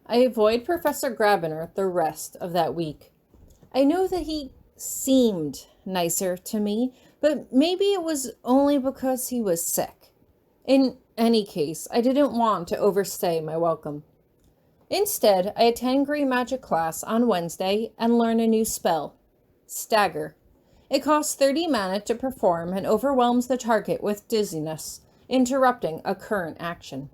I avoid Professor Grabiner the rest of that week. I know that he seemed nicer to me, but maybe it was only because he was sick. In any case, I didn't want to overstay my welcome. Instead, I attend green magic class on Wednesday and learn a new spell, Stagger. It costs 30 mana to perform and overwhelms the target with dizziness, interrupting a current action.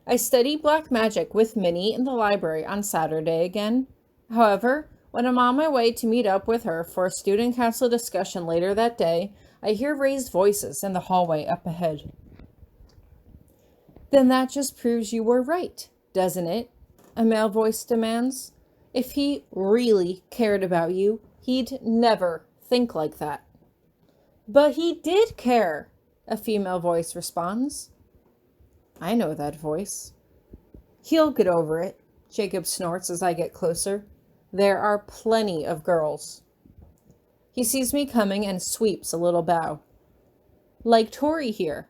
I study black magic with Minnie in the library on Saturday again. However, when I'm on my way to meet up with her for a student council discussion later that day, I hear raised voices in the hallway up ahead. Then that just proves you were right, doesn't it? A male voice demands. If he really cared about you, he'd never think like that. But he did care, a female voice responds. I know that voice. He'll get over it, Jacob snorts as I get closer. There are plenty of girls. He sees me coming and sweeps a little bow. Like Tori here.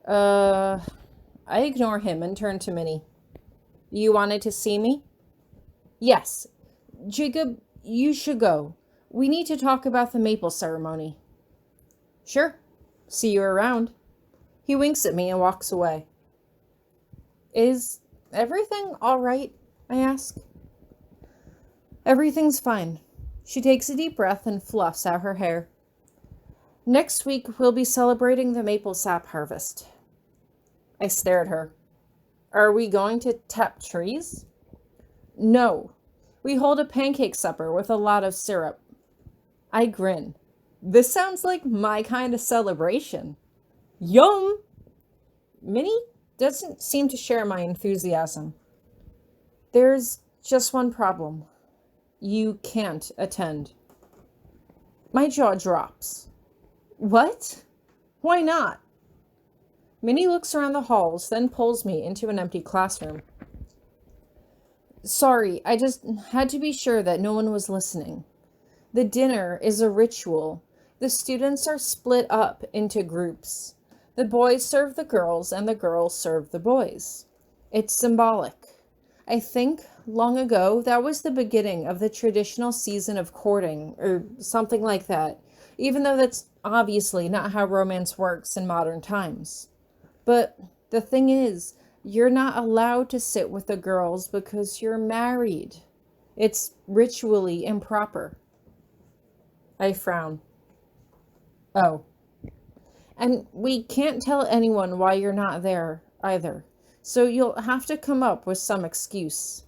I ignore him and turn to Minnie. You wanted to see me? Yes. Jacob, you should go. We need to talk about the maple ceremony. Sure. See you around. He winks at me and walks away. Is everything all right? I ask. Everything's fine. She takes a deep breath and fluffs out her hair. Next week, we'll be celebrating the maple sap harvest. I stare at her. Are we going to tap trees? No. We hold a pancake supper with a lot of syrup. I grin. This sounds like my kind of celebration. Yum! Minnie doesn't seem to share my enthusiasm. There's just one problem. You can't attend. My jaw drops. What? Why not? Minnie looks around the halls, then pulls me into an empty classroom. Sorry, I just had to be sure that no one was listening. The dinner is a ritual. The students are split up into groups. The boys serve the girls and the girls serve the boys. It's symbolic. I think, long ago, that was the beginning of the traditional season of courting, or something like that, even though that's obviously not how romance works in modern times. But the thing is, you're not allowed to sit with the girls because you're married. It's ritually improper. I frown. Oh. And we can't tell anyone why you're not there, either. So you'll have to come up with some excuse.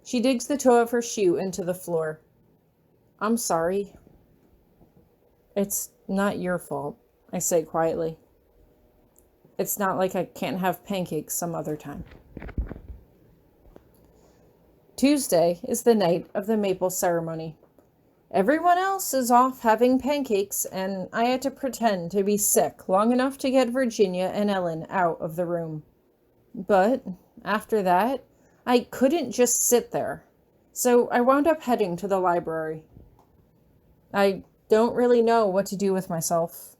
She digs the toe of her shoe into the floor. I'm sorry. It's not your fault, I say quietly. It's not like I can't have pancakes some other time. Tuesday is the night of the maple ceremony. Everyone else is off having pancakes, and I had to pretend to be sick long enough to get Virginia and Ellen out of the room. But after that, I couldn't just sit there, so I wound up heading to the library. I don't really know what to do with myself.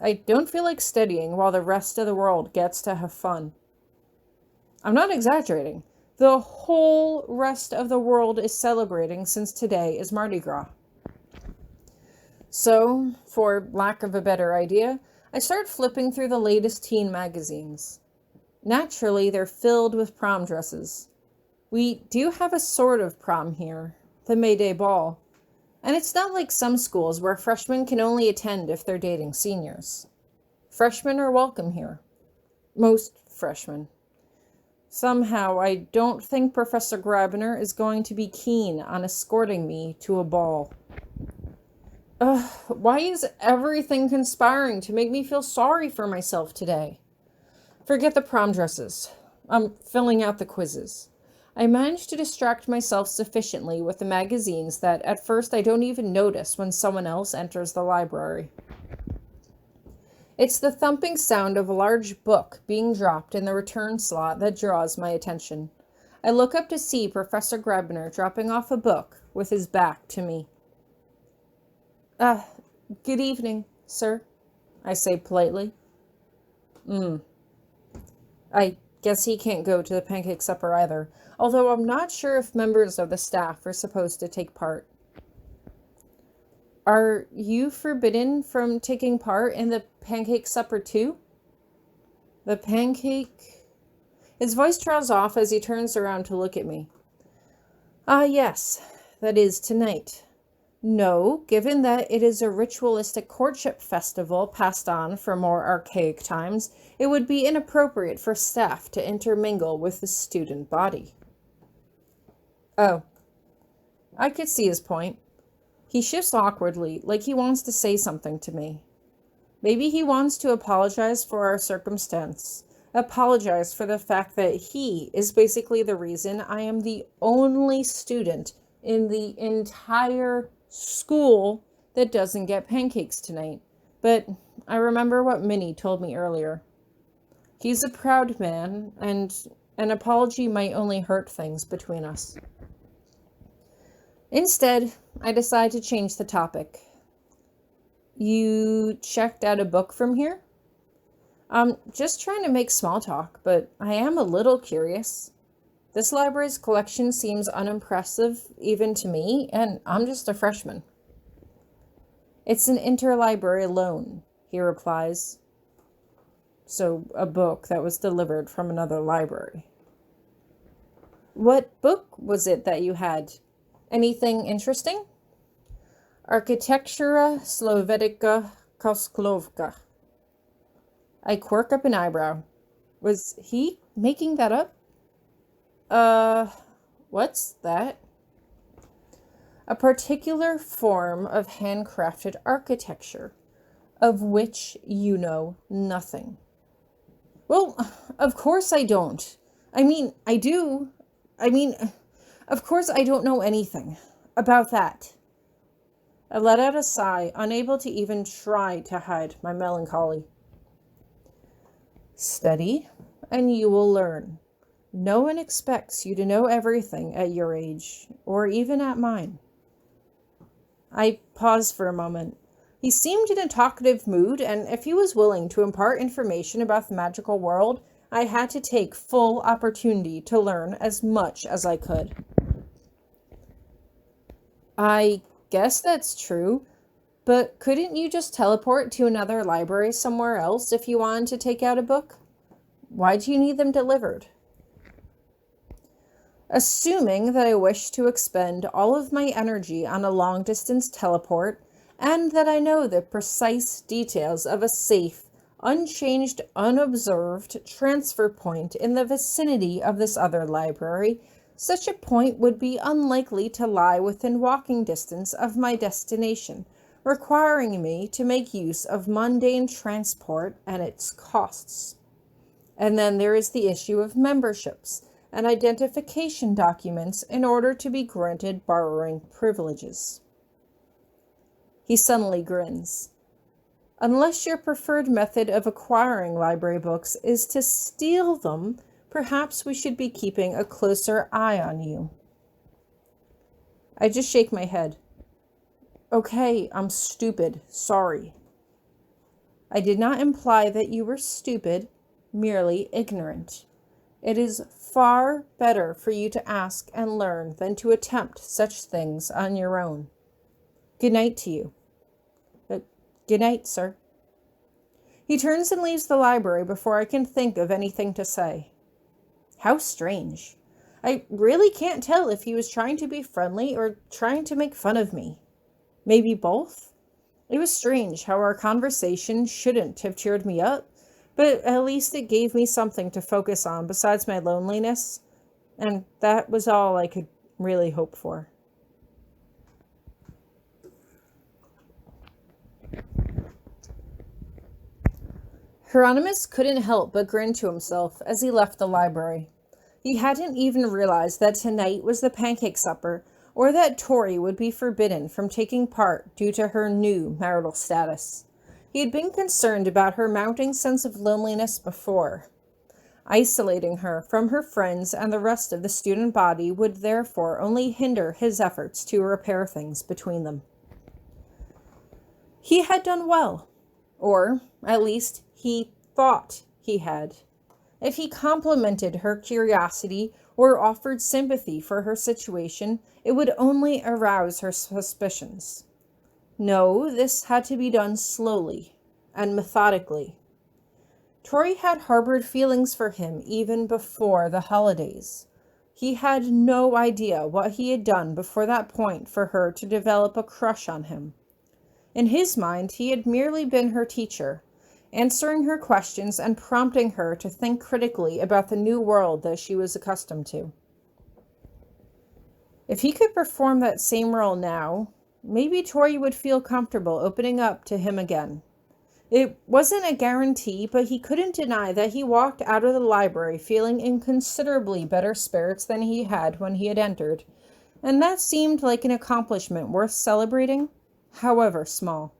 I don't feel like studying while the rest of the world gets to have fun. I'm not exaggerating. The whole rest of the world is celebrating since today is Mardi Gras. So, for lack of a better idea, I start flipping through the latest teen magazines. Naturally, they're filled with prom dresses. We do have a sort of prom here, the May Day Ball. And it's not like some schools where freshmen can only attend if they're dating seniors. Freshmen are welcome here. Most freshmen. Somehow, I don't think Professor Grabiner is going to be keen on escorting me to a ball. Why is everything conspiring to make me feel sorry for myself today? Forget the prom dresses. I'm filling out the quizzes. I managed to distract myself sufficiently with the magazines that at first I don't even notice when someone else enters the library. It's the thumping sound of a large book being dropped in the return slot that draws my attention. I look up to see Professor Grabiner dropping off a book with his back to me. Good evening, sir, I say politely. I Guess he can't go to the pancake supper either, although I'm not sure if members of the staff are supposed to take part. Are you forbidden from taking part in the pancake supper too? The pancake... His voice trails off as he turns around to look at me. Ah, yes, that is tonight. No, given that it is a ritualistic courtship festival passed on from more archaic times, it would be inappropriate for staff to intermingle with the student body. Oh, I could see his point. He shifts awkwardly, like he wants to say something to me. Maybe he wants to apologize for our circumstance. Apologize for the fact that he is basically the reason I am the only student in the entire school that doesn't get pancakes tonight. But I remember what Minnie told me earlier. He's a proud man, and an apology might only hurt things between us. Instead, I decide to change the topic. You checked out a book from here? I'm just trying to make small talk, but I am a little curious. This library's collection seems unimpressive even to me, and I'm just a freshman. It's an interlibrary loan, he replies. So, a book that was delivered from another library. What book was it that you had? Anything interesting? Architectura Slovetica Kosklovka. I quirk up an eyebrow. Was he making that up? What's that? A particular form of handcrafted architecture, of which you know nothing. Well, of course I don't. I do. Of course I don't know anything about that. I let out a sigh, unable to even try to hide my melancholy. Study, and you will learn. No one expects you to know everything at your age, or even at mine. I paused for a moment. He seemed in a talkative mood, and if he was willing to impart information about the magical world, I had to take full opportunity to learn as much as I could. I guess that's true, but couldn't you just teleport to another library somewhere else if you wanted to take out a book? Why do you need them delivered? Assuming that I wish to expend all of my energy on a long-distance teleport, and that I know the precise details of a safe, unchanged, unobserved transfer point in the vicinity of this other library, such a point would be unlikely to lie within walking distance of my destination, requiring me to make use of mundane transport and its costs. And then there is the issue of memberships and identification documents in order to be granted borrowing privileges. He suddenly grins. Unless your preferred method of acquiring library books is to steal them, perhaps we should be keeping a closer eye on you. I just shake my head. Okay, I'm stupid. Sorry. I did not imply that you were stupid, merely ignorant. It is far better for you to ask and learn than to attempt such things on your own. Good night to you. Good night, sir. He turns and leaves the library before I can think of anything to say. How strange. I really can't tell if he was trying to be friendly or trying to make fun of me. Maybe both? It was strange how our conversation shouldn't have cheered me up, but at least it gave me something to focus on besides my loneliness, and that was all I could really hope for. Hieronymous couldn't help but grin to himself as he left the library. He hadn't even realized that tonight was the pancake supper, or that Tori would be forbidden from taking part due to her new marital status. He had been concerned about her mounting sense of loneliness before. Isolating her from her friends and the rest of the student body would therefore only hinder his efforts to repair things between them. He had done well, or at least he thought he had. If he complimented her curiosity or offered sympathy for her situation, it would only arouse her suspicions. No, this had to be done slowly and methodically. Tori had harbored feelings for him even before the holidays. He had no idea what he had done before that point for her to develop a crush on him. In his mind, he had merely been her teacher, answering her questions and prompting her to think critically about the new world that she was accustomed to. If he could perform that same role now, maybe Tori would feel comfortable opening up to him again. It wasn't a guarantee, but he couldn't deny that he walked out of the library feeling in considerably better spirits than he had when he had entered, and that seemed like an accomplishment worth celebrating, however small.